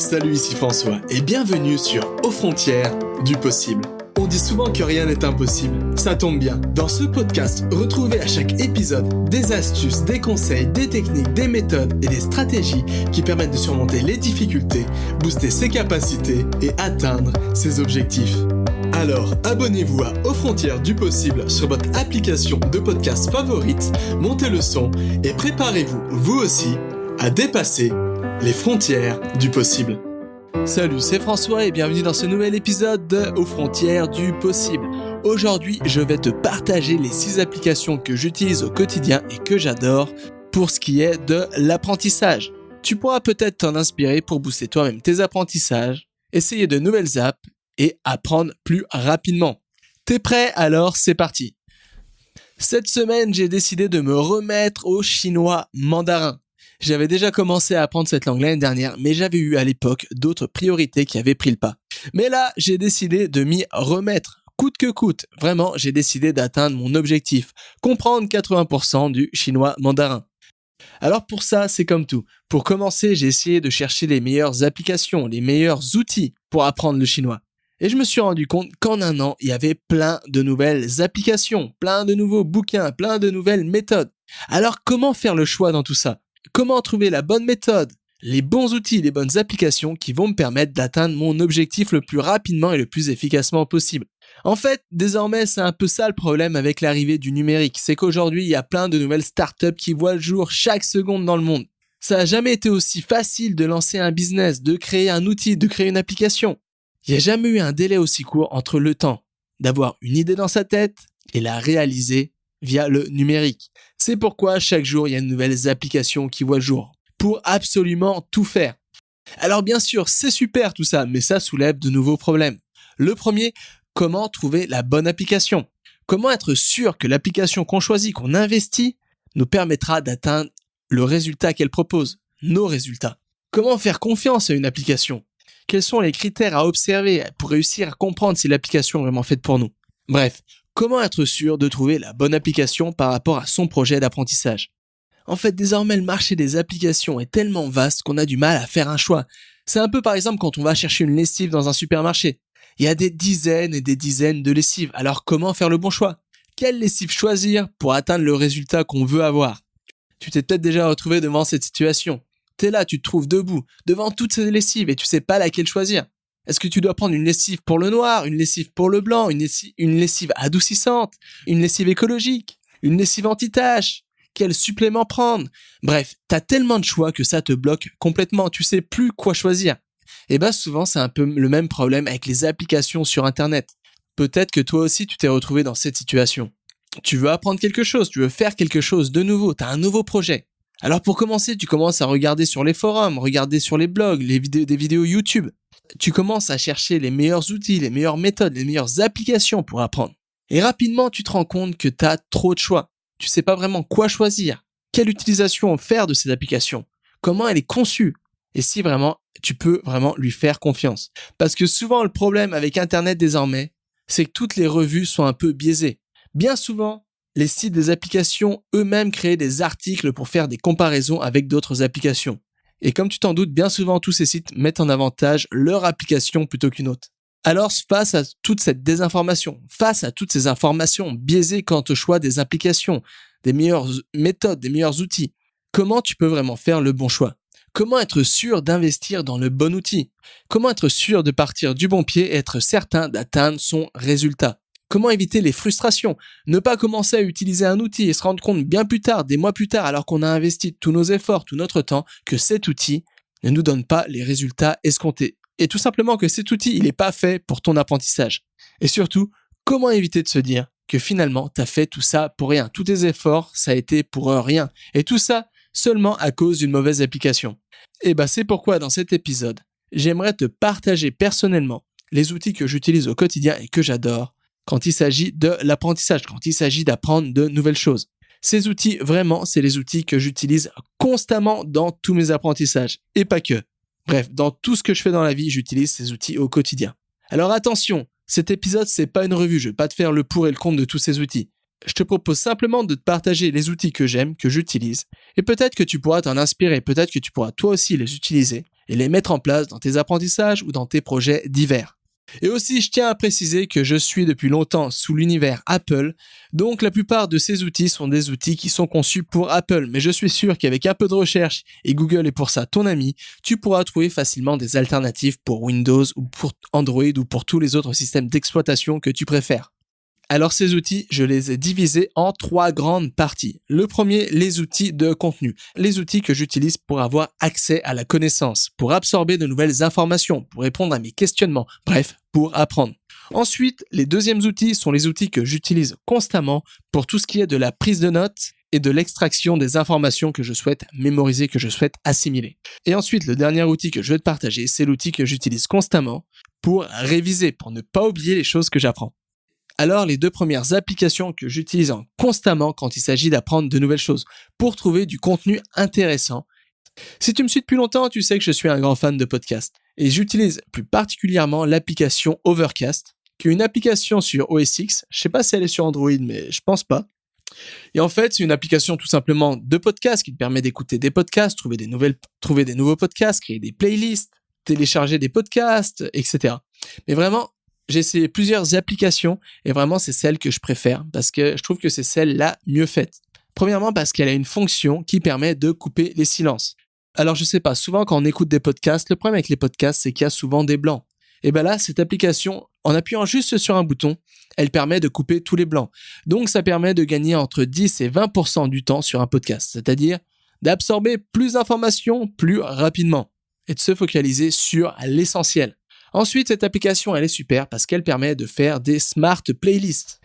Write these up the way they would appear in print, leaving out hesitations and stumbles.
Salut, ici François et bienvenue sur Aux frontières du possible. On dit souvent que rien n'est impossible, ça tombe bien. Dans ce podcast, retrouvez à chaque épisode des astuces, des conseils, des techniques, des méthodes et des stratégies qui permettent de surmonter les difficultés, booster ses capacités et atteindre ses objectifs. Alors, abonnez-vous à Aux frontières du possible sur votre application de podcast favorite, montez le son et préparez-vous, vous aussi, à dépasser les frontières du possible. Salut, c'est François et bienvenue dans ce nouvel épisode de Aux frontières du possible. Aujourd'hui, je vais te partager les 6 applications que j'utilise au quotidien et que j'adore pour ce qui est de l'apprentissage. Tu pourras peut-être t'en inspirer pour booster toi-même tes apprentissages, essayer de nouvelles apps et apprendre plus rapidement. T'es prêt? Alors c'est parti. Cette semaine, j'ai décidé de me remettre au chinois mandarin. J'avais déjà commencé à apprendre cette langue l'année dernière, mais j'avais eu à l'époque d'autres priorités qui avaient pris le pas. Mais là, j'ai décidé de m'y remettre, coûte que coûte. Vraiment, j'ai décidé d'atteindre mon objectif, comprendre 80% du chinois mandarin. Alors pour ça, c'est comme tout. Pour commencer, j'ai essayé de chercher les meilleures applications, les meilleurs outils pour apprendre le chinois. Et je me suis rendu compte qu'en un an, il y avait plein de nouvelles applications, plein de nouveaux bouquins, plein de nouvelles méthodes. Alors comment faire le choix dans tout ça ? Comment trouver la bonne méthode, les bons outils, les bonnes applications qui vont me permettre d'atteindre mon objectif le plus rapidement et le plus efficacement possible. En fait, désormais, c'est un peu ça le problème avec l'arrivée du numérique. C'est qu'aujourd'hui, il y a plein de nouvelles startups qui voient le jour chaque seconde dans le monde. Ça n'a jamais été aussi facile de lancer un business, de créer un outil, de créer une application. Il n'y a jamais eu un délai aussi court entre le temps d'avoir une idée dans sa tête et la réaliser via le numérique. C'est pourquoi chaque jour, il y a de nouvelles applications qui voient le jour pour absolument tout faire. Alors bien sûr, c'est super tout ça, mais ça soulève de nouveaux problèmes. Le premier, comment trouver la bonne application ? Comment être sûr que l'application qu'on choisit, qu'on investit, nous permettra d'atteindre le résultat qu'elle propose, nos résultats ? Comment faire confiance à une application ? Quels sont les critères à observer pour réussir à comprendre si l'application est vraiment faite pour nous ? Bref, comment être sûr de trouver la bonne application par rapport à son projet d'apprentissage ? En fait, désormais, le marché des applications est tellement vaste qu'on a du mal à faire un choix. C'est un peu par exemple quand on va chercher une lessive dans un supermarché. Il y a des dizaines et des dizaines de lessives. Alors comment faire le bon choix ? Quelle lessive choisir pour atteindre le résultat qu'on veut avoir ? Tu t'es peut-être déjà retrouvé devant cette situation. T'es là, tu te trouves debout, devant toutes ces lessives et tu sais pas laquelle choisir. Est-ce que tu dois prendre une lessive pour le noir, une lessive pour le blanc, une lessive adoucissante, une lessive écologique, une lessive anti-tache ? Quel supplément prendre ? Bref, t'as tellement de choix que ça te bloque complètement, tu sais plus quoi choisir. Et souvent c'est un peu le même problème avec les applications sur Internet. Peut-être que toi aussi tu t'es retrouvé dans cette situation. Tu veux apprendre quelque chose, tu veux faire quelque chose de nouveau, t'as un nouveau projet. Alors pour commencer, tu commences à regarder sur les forums, regarder sur les blogs, des vidéos YouTube. Tu commences à chercher les meilleurs outils, les meilleures méthodes, les meilleures applications pour apprendre. Et rapidement, tu te rends compte que tu as trop de choix. Tu sais pas vraiment quoi choisir, quelle utilisation faire de ces applications, comment elle est conçue, et si vraiment tu peux vraiment lui faire confiance. Parce que souvent, le problème avec Internet désormais, c'est que toutes les revues sont un peu biaisées. Bien souvent, les sites des applications eux-mêmes créent des articles pour faire des comparaisons avec d'autres applications. Et comme tu t'en doutes, bien souvent, tous ces sites mettent en avantage leur application plutôt qu'une autre. Alors, face à toute cette désinformation, face à toutes ces informations biaisées quant au choix des applications, des meilleures méthodes, des meilleurs outils, comment tu peux vraiment faire le bon choix ? Comment être sûr d'investir dans le bon outil ? Comment être sûr de partir du bon pied et être certain d'atteindre son résultat ? Comment éviter les frustrations ? Ne pas commencer à utiliser un outil et se rendre compte bien plus tard, des mois plus tard, alors qu'on a investi tous nos efforts, tout notre temps, que cet outil ne nous donne pas les résultats escomptés. Et tout simplement que cet outil, il n'est pas fait pour ton apprentissage. Et surtout, comment éviter de se dire que finalement, tu as fait tout ça pour rien. Tous tes efforts, ça a été pour rien. Et tout ça seulement à cause d'une mauvaise application. Et c'est pourquoi dans cet épisode, j'aimerais te partager personnellement les outils que j'utilise au quotidien et que j'adore quand il s'agit de l'apprentissage, quand il s'agit d'apprendre de nouvelles choses. Ces outils, vraiment, c'est les outils que j'utilise constamment dans tous mes apprentissages. Et pas que. Bref, dans tout ce que je fais dans la vie, j'utilise ces outils au quotidien. Alors attention, cet épisode, c'est pas une revue, je vais pas te faire le pour et le contre de tous ces outils. Je te propose simplement de te partager les outils que j'aime, que j'utilise, et peut-être que tu pourras t'en inspirer, peut-être que tu pourras toi aussi les utiliser et les mettre en place dans tes apprentissages ou dans tes projets divers. Et aussi, je tiens à préciser que je suis depuis longtemps sous l'univers Apple, donc la plupart de ces outils sont des outils qui sont conçus pour Apple, mais je suis sûr qu'avec un peu de recherche, et Google est pour ça ton ami, tu pourras trouver facilement des alternatives pour Windows ou pour Android ou pour tous les autres systèmes d'exploitation que tu préfères. Alors ces outils, je les ai divisés en 3 grandes parties. Le premier, les outils de contenu. Les outils que j'utilise pour avoir accès à la connaissance, pour absorber de nouvelles informations, pour répondre à mes questionnements, bref, pour apprendre. Ensuite, les deuxièmes outils sont les outils que j'utilise constamment pour tout ce qui est de la prise de notes et de l'extraction des informations que je souhaite mémoriser, que je souhaite assimiler. Et ensuite, le dernier outil que je vais te partager, c'est l'outil que j'utilise constamment pour réviser, pour ne pas oublier les choses que j'apprends. Alors, les 2 premières applications que j'utilise constamment quand il s'agit d'apprendre de nouvelles choses, pour trouver du contenu intéressant. Si tu me suis depuis longtemps, tu sais que je suis un grand fan de podcasts. Et j'utilise plus particulièrement l'application Overcast, qui est une application sur OS X. Je sais pas si elle est sur Android, mais je pense pas. Et en fait, c'est une application tout simplement de podcasts qui te permet d'écouter des podcasts, trouver des nouveaux podcasts, créer des playlists, télécharger des podcasts, etc. Mais vraiment, j'ai essayé plusieurs applications et vraiment c'est celle que je préfère parce que je trouve que c'est celle la mieux faite. Premièrement parce qu'elle a une fonction qui permet de couper les silences. Alors je sais pas, souvent quand on écoute des podcasts, le problème avec les podcasts c'est qu'il y a souvent des blancs. Et ben là, cette application, en appuyant juste sur un bouton, elle permet de couper tous les blancs. Donc ça permet de gagner entre 10 et 20% du temps sur un podcast, c'est-à-dire d'absorber plus d'informations plus rapidement et de se focaliser sur l'essentiel. Ensuite, cette application, elle est super parce qu'elle permet de faire des smart playlists.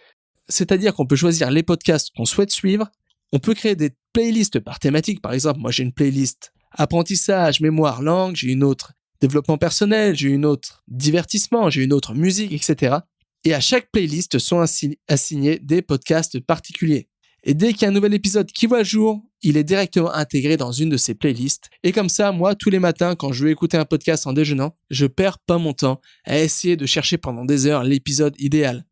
C'est-à-dire qu'on peut choisir les podcasts qu'on souhaite suivre. On peut créer des playlists par thématique. Par exemple, moi, j'ai une playlist apprentissage, mémoire, langue. J'ai une autre développement personnel. J'ai une autre divertissement. J'ai une autre musique, etc. Et à chaque playlist sont assignés des podcasts particuliers. Et dès qu'il y a un nouvel épisode qui voit le jour, il est directement intégré dans une de ces playlists. Et comme ça, moi, tous les matins, quand je veux écouter un podcast en déjeunant, je perds pas mon temps à essayer de chercher pendant des heures l'épisode idéal.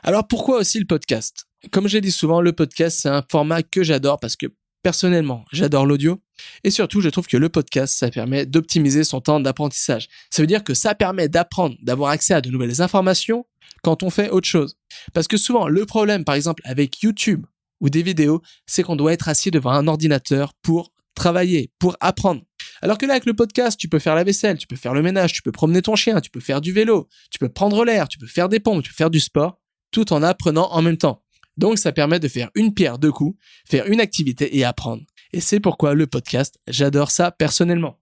Alors pourquoi aussi le podcast ? Comme j'ai dit souvent, le podcast, c'est un format que j'adore parce que personnellement, j'adore l'audio. Et surtout, je trouve que le podcast, ça permet d'optimiser son temps d'apprentissage. Ça veut dire que ça permet d'apprendre, d'avoir accès à de nouvelles informations quand on fait autre chose. Parce que souvent, le problème, par exemple, avec YouTube, ou des vidéos, c'est qu'on doit être assis devant un ordinateur pour travailler, pour apprendre. Alors que là, avec le podcast, tu peux faire la vaisselle, tu peux faire le ménage, tu peux promener ton chien, tu peux faire du vélo, tu peux prendre l'air, tu peux faire des pompes, tu peux faire du sport, tout en apprenant en même temps. Donc, ça permet de faire une pierre deux coups, faire une activité et apprendre. Et c'est pourquoi le podcast, j'adore ça personnellement.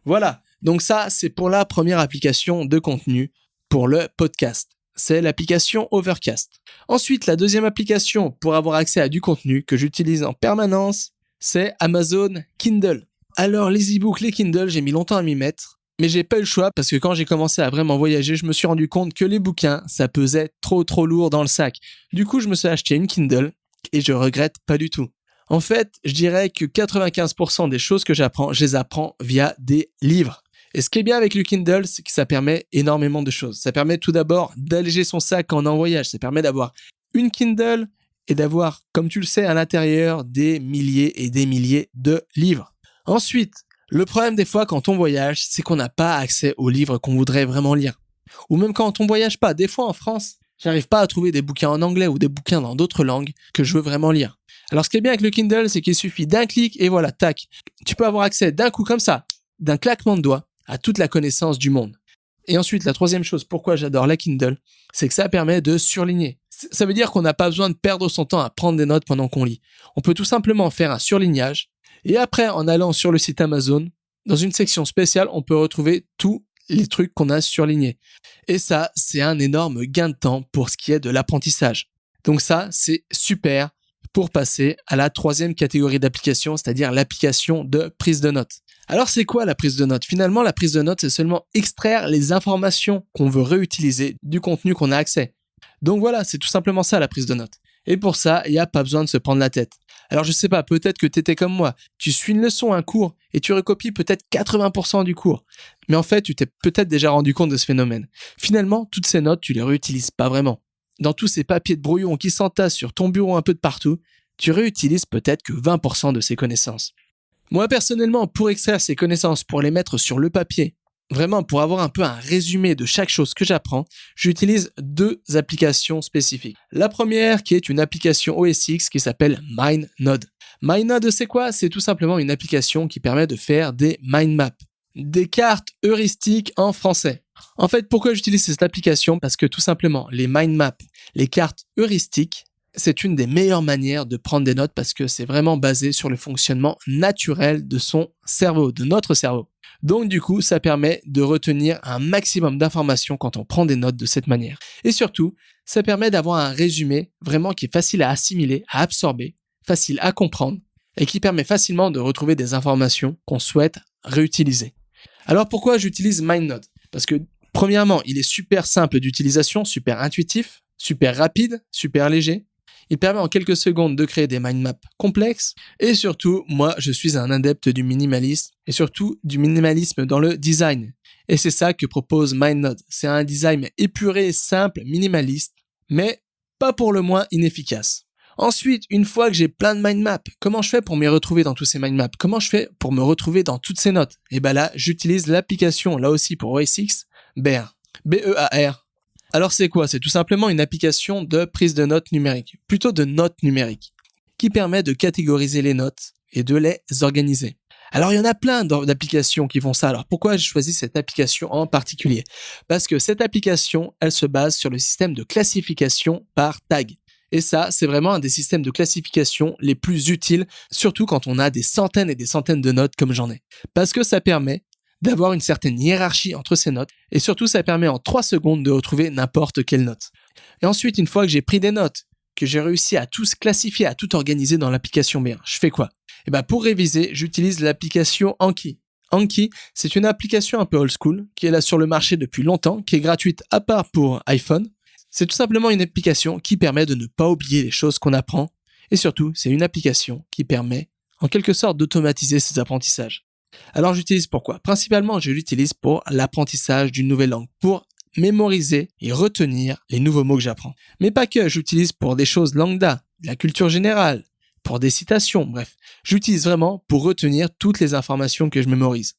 Voilà, donc ça, c'est pour la première application de contenu pour le podcast. C'est l'application Overcast. Ensuite, la deuxième application pour avoir accès à du contenu que j'utilise en permanence, c'est Amazon Kindle. Alors, les e-books, les Kindle, j'ai mis longtemps à m'y mettre, mais j'ai pas eu le choix parce que quand j'ai commencé à vraiment voyager, je me suis rendu compte que les bouquins, ça pesait trop lourd dans le sac. Du coup, je me suis acheté une Kindle et je regrette pas du tout. En fait, je dirais que 95% des choses que j'apprends, je les apprends via des livres. Et ce qui est bien avec le Kindle, c'est que ça permet énormément de choses. Ça permet tout d'abord d'alléger son sac quand on est en voyage. Ça permet d'avoir une Kindle et d'avoir, comme tu le sais, à l'intérieur des milliers et des milliers de livres. Ensuite, le problème des fois quand on voyage, c'est qu'on n'a pas accès aux livres qu'on voudrait vraiment lire. Ou même quand on voyage pas. Des fois en France, j'arrive pas à trouver des bouquins en anglais ou des bouquins dans d'autres langues que je veux vraiment lire. Alors ce qui est bien avec le Kindle, c'est qu'il suffit d'un clic et voilà, tac. Tu peux avoir accès d'un coup comme ça, d'un claquement de doigts, à toute la connaissance du monde. Et ensuite, la troisième chose, pourquoi j'adore la Kindle, c'est que ça permet de surligner. Ça veut dire qu'on n'a pas besoin de perdre son temps à prendre des notes pendant qu'on lit. On peut tout simplement faire un surlignage, et après, en allant sur le site Amazon, dans une section spéciale, on peut retrouver tous les trucs qu'on a surlignés. Et ça, c'est un énorme gain de temps pour ce qui est de l'apprentissage. Donc ça, c'est super pour passer à la troisième catégorie d'application, c'est-à-dire l'application de prise de notes. Alors c'est quoi la prise de notes ? Finalement, la prise de notes, c'est seulement extraire les informations qu'on veut réutiliser du contenu qu'on a accès. Donc voilà, c'est tout simplement ça la prise de notes. Et pour ça, il n'y a pas besoin de se prendre la tête. Alors je sais pas, peut-être que tu étais comme moi, tu suis une leçon, un cours, et tu recopies peut-être 80% du cours. Mais en fait, tu t'es peut-être déjà rendu compte de ce phénomène. Finalement, toutes ces notes, tu les réutilises pas vraiment. Dans tous ces papiers de brouillon qui s'entassent sur ton bureau un peu de partout, tu réutilises peut-être que 20% de ces connaissances. Moi, personnellement, pour extraire ces connaissances, pour les mettre sur le papier, vraiment pour avoir un peu un résumé de chaque chose que j'apprends, j'utilise 2 applications spécifiques. La première qui est une application OS X qui s'appelle MindNode. MindNode, c'est quoi? C'est tout simplement une application qui permet de faire des mind maps, des cartes heuristiques en français. En fait, pourquoi j'utilise cette application? Parce que tout simplement, les mind maps, les cartes heuristiques, c'est une des meilleures manières de prendre des notes parce que c'est vraiment basé sur le fonctionnement naturel de son cerveau, de notre cerveau. Donc du coup, ça permet de retenir un maximum d'informations quand on prend des notes de cette manière. Et surtout, ça permet d'avoir un résumé vraiment qui est facile à assimiler, à absorber, facile à comprendre et qui permet facilement de retrouver des informations qu'on souhaite réutiliser. Alors pourquoi j'utilise MindNode? Parce que premièrement, il est super simple d'utilisation, super intuitif, super rapide, super léger. Il permet en quelques secondes de créer des mind maps complexes et surtout, moi, je suis un adepte du minimalisme et surtout du minimalisme dans le design. Et c'est ça que propose MindNode. C'est un design épuré, simple, minimaliste, mais pas pour le moins inefficace. Ensuite, une fois que j'ai plein de mind maps, comment je fais pour m'y retrouver dans tous ces mind maps? Comment je fais pour me retrouver dans toutes ces notes? Et ben là, j'utilise l'application, là aussi pour OS X, Bear. B-E-A-R. Alors c'est quoi? C'est tout simplement une application de prise de notes numériques, plutôt de notes numériques, qui permet de catégoriser les notes et de les organiser. Alors il y en a plein d'applications qui font ça. Alors pourquoi j'ai choisi cette application en particulier? Parce que cette application, elle se base sur le système de classification par tag. Et ça, c'est vraiment un des systèmes de classification les plus utiles, surtout quand on a des centaines et des centaines de notes comme j'en ai. Parce que ça permet d'avoir une certaine hiérarchie entre ces notes, et surtout ça permet en 3 secondes de retrouver n'importe quelle note. Et ensuite, une fois que j'ai pris des notes, que j'ai réussi à tout classifier, à tout organiser dans l'application Bear, je fais quoi? Et ben pour réviser, j'utilise l'application Anki. Anki, c'est une application un peu old school, qui est là sur le marché depuis longtemps, qui est gratuite à part pour iPhone. C'est tout simplement une application qui permet de ne pas oublier les choses qu'on apprend, et surtout, c'est une application qui permet, en quelque sorte, d'automatiser ses apprentissages. Alors j'utilise pourquoi? Principalement, je l'utilise pour l'apprentissage d'une nouvelle langue, pour mémoriser et retenir les nouveaux mots que j'apprends. Mais pas que, j'utilise pour des choses lambda, de la culture générale, pour des citations, bref. J'utilise vraiment pour retenir toutes les informations que je mémorise.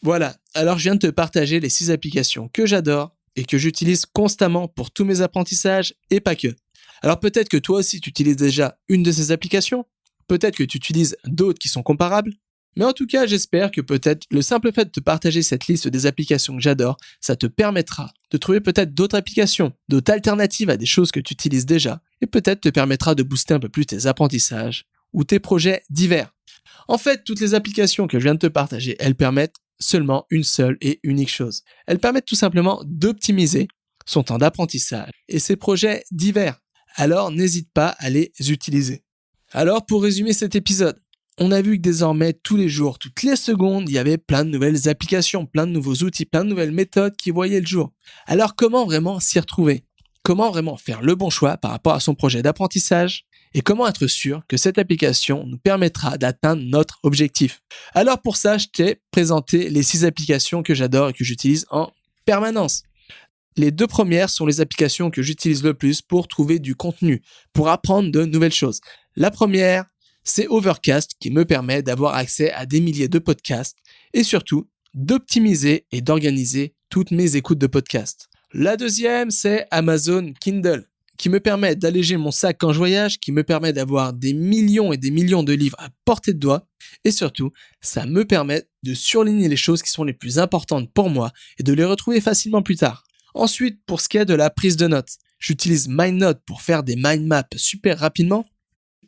Voilà, alors je viens de te partager les 6 applications que j'adore et que j'utilise constamment pour tous mes apprentissages et pas que. Alors peut-être que toi aussi tu utilises déjà une de ces applications, peut-être que tu utilises d'autres qui sont comparables, mais en tout cas, j'espère que peut-être le simple fait de te partager cette liste des applications que j'adore, ça te permettra de trouver peut-être d'autres applications, d'autres alternatives à des choses que tu utilises déjà, et peut-être te permettra de booster un peu plus tes apprentissages ou tes projets divers. En fait, toutes les applications que je viens de te partager, elles permettent seulement une seule et unique chose. Elles permettent tout simplement d'optimiser son temps d'apprentissage et ses projets divers. Alors, n'hésite pas à les utiliser. Alors, pour résumer cet épisode, on a vu que désormais, tous les jours, toutes les secondes, il y avait plein de nouvelles applications, plein de nouveaux outils, plein de nouvelles méthodes qui voyaient le jour. Alors comment vraiment s'y retrouver? Comment vraiment faire le bon choix par rapport à son projet d'apprentissage? Et comment être sûr que cette application nous permettra d'atteindre notre objectif? Alors pour ça, je t'ai présenté les 6 applications que j'adore et que j'utilise en permanence. Les 2 premières sont les applications que j'utilise le plus pour trouver du contenu, pour apprendre de nouvelles choses. La première, c'est Overcast qui me permet d'avoir accès à des milliers de podcasts et surtout d'optimiser et d'organiser toutes mes écoutes de podcasts. La deuxième, c'est Amazon Kindle qui me permet d'alléger mon sac quand je voyage, qui me permet d'avoir des millions et des millions de livres à portée de doigt et surtout, ça me permet de surligner les choses qui sont les plus importantes pour moi et de les retrouver facilement plus tard. Ensuite, pour ce qui est de la prise de notes, j'utilise MindNode pour faire des mind maps super rapidement.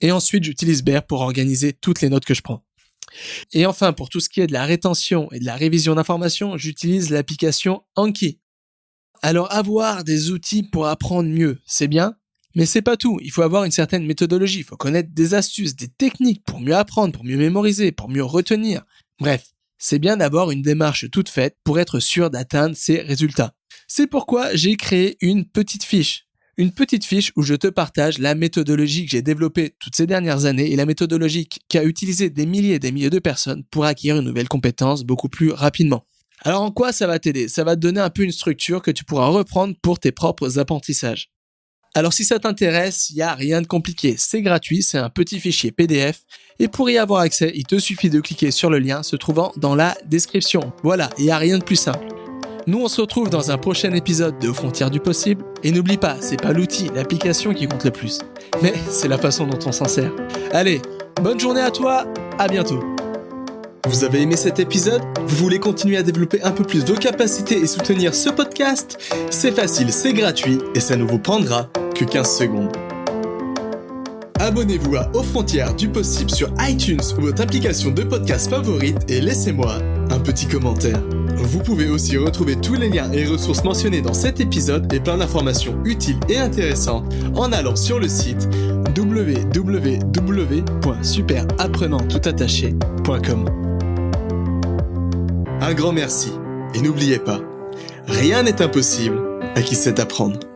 Et ensuite, j'utilise Bear pour organiser toutes les notes que je prends. Et enfin, pour tout ce qui est de la rétention et de la révision d'informations, j'utilise l'application Anki. Alors, avoir des outils pour apprendre mieux, c'est bien, mais c'est pas tout. Il faut avoir une certaine méthodologie, il faut connaître des astuces, des techniques pour mieux apprendre, pour mieux mémoriser, pour mieux retenir. Bref, c'est bien d'avoir une démarche toute faite pour être sûr d'atteindre ces résultats. C'est pourquoi j'ai créé une petite fiche. Une petite fiche où je te partage la méthodologie que j'ai développée toutes ces dernières années et la méthodologie qu'a utilisé des milliers et des milliers de personnes pour acquérir une nouvelle compétence beaucoup plus rapidement. Alors en quoi ça va t'aider? Ça va te donner un peu une structure que tu pourras reprendre pour tes propres apprentissages. Alors si ça t'intéresse, il n'y a rien de compliqué, c'est gratuit, c'est un petit fichier PDF et pour y avoir accès, il te suffit de cliquer sur le lien se trouvant dans la description. Voilà, il n'y a rien de plus simple. Nous on se retrouve dans un prochain épisode de Aux Frontières du Possible et n'oublie pas, c'est pas l'outil, l'application qui compte le plus, mais c'est la façon dont on s'en sert. Allez, bonne journée à toi, à bientôt. Vous avez aimé cet épisode ? Vous voulez continuer à développer un peu plus vos capacités et soutenir ce podcast ? C'est facile, c'est gratuit et ça ne vous prendra que 15 secondes. Abonnez-vous à Aux Frontières du Possible sur iTunes ou votre application de podcast favorite et laissez-moi un petit commentaire. Vous pouvez aussi retrouver tous les liens et ressources mentionnés dans cet épisode et plein d'informations utiles et intéressantes en allant sur le site www.superapprenanttoutattaché.com. Un grand merci et n'oubliez pas, rien n'est impossible à qui sait apprendre.